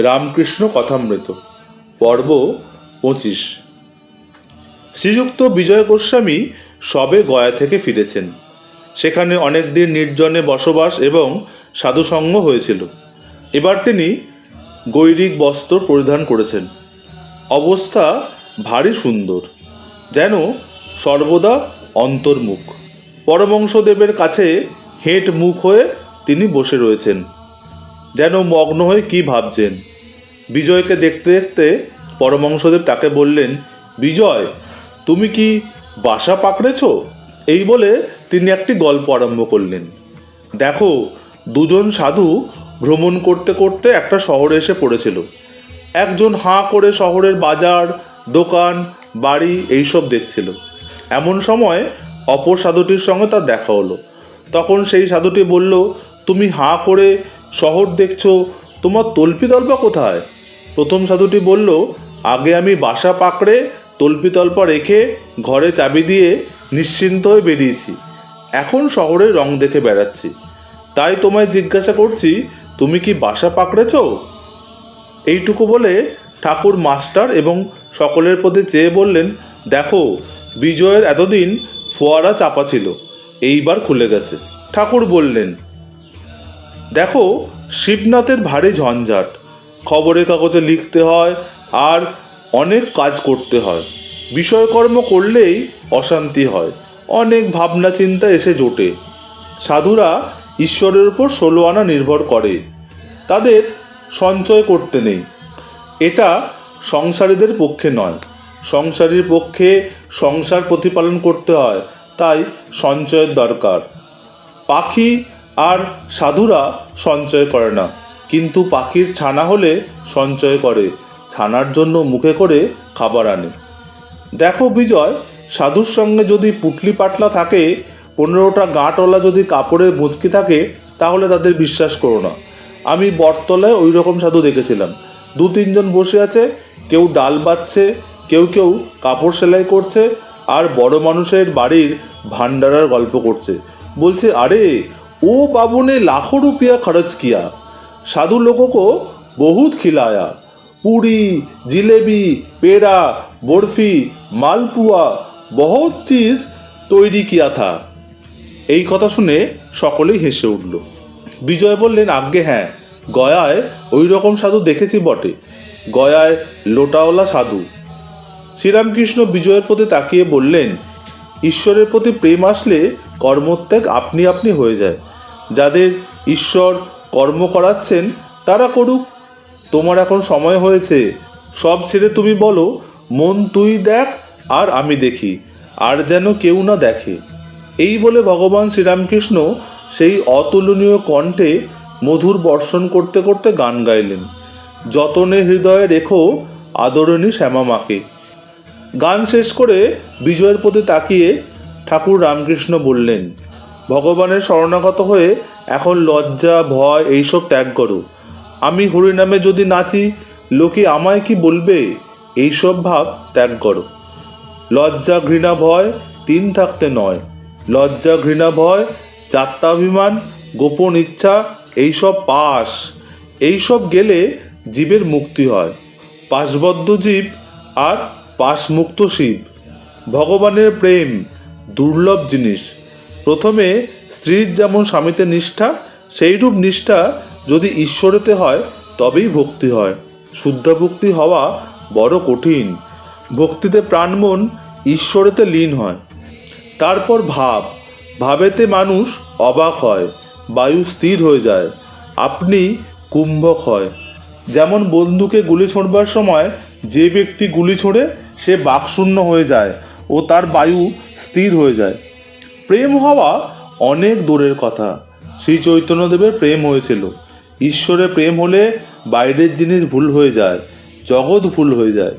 রামকৃষ্ণ কথামৃত পর্ব 25। শ্রীযুক্ত বিজয় গোস্বামী সবে গয়া থেকে ফিরেছেন। সেখানে অনেক দিন নির্জনে বসবাস এবং সাধুসঙ্গ হয়েছিল। এবার তিনি গৈরিক বস্ত্র পরিধান করেছেন। অবস্থা ভারী সুন্দর, যেন সর্বদা অন্তর্মুখ। পরমংশদেবের কাছে হেঁট মুখ হয়ে তিনি বসে রয়েছেন, যেন মগ্ন হয়ে কি ভাবছেন। বিজয়কে দেখতে দেখতে পরমংশদেব তাকে বললেন, বিজয়, তুমি কি বাসা পাকড়েছ? এই বলে তিনি একটি গল্প আরম্ভ করলেন। দেখো, দুজন সাধু ভ্রমণ করতে করতে একটা শহরে এসে পড়েছিল। একজন হাঁ করে শহরের বাজার, দোকান, বাড়ি এইসব দেখছিল। এমন সময় অপর সাধুটির সঙ্গে তার দেখা হলো। তখন সেই সাধুটি বলল, তুমি হাঁ করে শহর দেখছো, তোমার তল্পি তল্পা কোথায়? প্রথম সাধুটি বলল, আগে আমি বাসা পাকড়ে তল্পি তল্পা রেখে ঘরে চাবি দিয়ে নিশ্চিন্ত হয়ে বেরিয়েছি। এখন শহরে রং দেখে বেড়াচ্ছি, তাই তোমায় জিজ্ঞাসা করছি, তুমি কি বাসা পাকড়েছ? এইটুকু বলে ঠাকুর মাস্টার এবং সকলের প্রতি চেয়ে বললেন, দেখো, বিজয়ের এতদিন ফোয়ারা চাপা ছিল, এইবার খুলে গেছে। ঠাকুর বললেন, দেখো, শিবনাথের ভারী ঝঞ্ঝাট, খবরের কাগজে লিখতে হয় আর অনেক কাজ করতে হয়। বিষয়কর্ম করলেই অশান্তি হয়, অনেক ভাবনা চিন্তা এসে জোটে। সাধুরা ঈশ্বরের উপর 16 আনা নির্ভর করে, তাদের সঞ্চয় করতে নেই। এটা সংসারীদের পক্ষে নয়, সংসারীর পক্ষে সংসার প্রতিপালন করতে হয়, তাই সঞ্চয়ের দরকার। পাখি আর সাধুরা সঞ্চয় করে না, কিন্তু পাখির ছানা হলে সঞ্চয় করে, ছানার জন্য মুখে করে খাবার আনে। দেখো বিজয়, সাধুর সঙ্গে যদি পুটলি পাটলা থাকে, 15টা গাঁটওয়ালা যদি কাপড়ের মুচকি থাকে, তাহলে তাদের বিশ্বাস করো না। আমি বটতলায় ওই রকম সাধু দেখেছিলাম। 2-3 জন বসে আছে, কেউ ডাল বাচ্ছে, কেউ কেউ কাপড় সেলাই করছে, আর বড় মানুষের বাড়ির ভান্ডারার গল্প করছে। বলছে, আরে ও बाबू ने लाखों रुपया खर्च किया, साधु लोगों को बहुत खिलाया, पूरी, जिलेबी, पेड़ा, बर्फी, मालपुआ, बहुत चीज তৈরি किया था। এই কথা শুনে সকলেই হেসে উঠল। বিজয় বললেন, আজ্ঞে হ্যাঁ, গয়ায় ওই রকম সাধু দেখেছি বটে, গয়ায় লোটাওয়ালা সাধু। শ্রীরামকৃষ্ণ বিজয়ের প্রতি তাকিয়ে বললেন, ঈশ্বরের প্রতি প্রেম আসলে কর্মত্যাগ আপনি আপনি হয়ে যায়। যাদের ঈশ্বর কর্ম করাচ্ছেন তারা করুক, তোমার এখন সময় হয়েছে। সব ছেড়ে তুমি বলো, মন তুই দেখ আর আমি দেখি, আর যেন কেউ না দেখে। এই বলে ভগবান শ্রীরামকৃষ্ণ সেই অতুলনীয় কণ্ঠে মধুর বর্ষণ করতে করতে গান গাইলেন, যতনে হৃদয়ে রেখো আদরণী শ্যামা মাকে। গান শেষ করে বিজয়ের প্রতি তাকিয়ে ঠাকুর রামকৃষ্ণ বললেন, ভগবানের শরণাগত হয়ে এখন লজ্জা ভয় এইসব ত্যাগ করো। আমি হরিনামে যদি নাচি, লোকে আমায় কি বলবে, এইসব ভাব ত্যাগ করো। লজ্জা ঘৃণা ভয় 3 থাকতে নয়, লজ্জা ঘৃণা ভয়, জাত্যাভিমান, গোপন ইচ্ছা এইসব পাশ, এইসব গেলে জীবের মুক্তি হয়। পাশবদ্ধ জীব আর পাশমুক্ত শিব। ভগবানের প্রেম দুর্লভ জিনিস। প্রথমে স্ত্রীর যেমন স্বামীতে নিষ্ঠা, সেইরূপ নিষ্ঠা যদি ঈশ্বরেতে হয় তবেই ভক্তি হয়। শুদ্ধ ভক্তি হওয়া বড় কঠিন। ভক্তিতে প্রাণমন ঈশ্বরেতে লীন হয়। তারপর ভাব, ভাবেতে মানুষ অবাক হয়, বায়ু স্থির হয়ে যায়, আপনি কুম্ভক হয়। যেমন বন্দুকে গুলি ছোঁড়বার সময় যে ব্যক্তি গুলি ছোঁড়ে সে বাকশূন্য হয়ে যায় ও তার বায়ু স্থির হয়ে যায়। প্রেম হওয়া অনেক দূরের কথা। শ্রী চৈতন্যদেবের প্রেম হয়েছিল। ঈশ্বরে প্রেম হলে বাইরের জিনিস ভুল হয়ে যায়, জগৎ ভুল হয়ে যায়,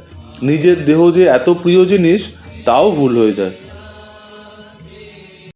নিজের দেহ যে এত প্রিয় জিনিস তাও ভুল হয়ে যায়।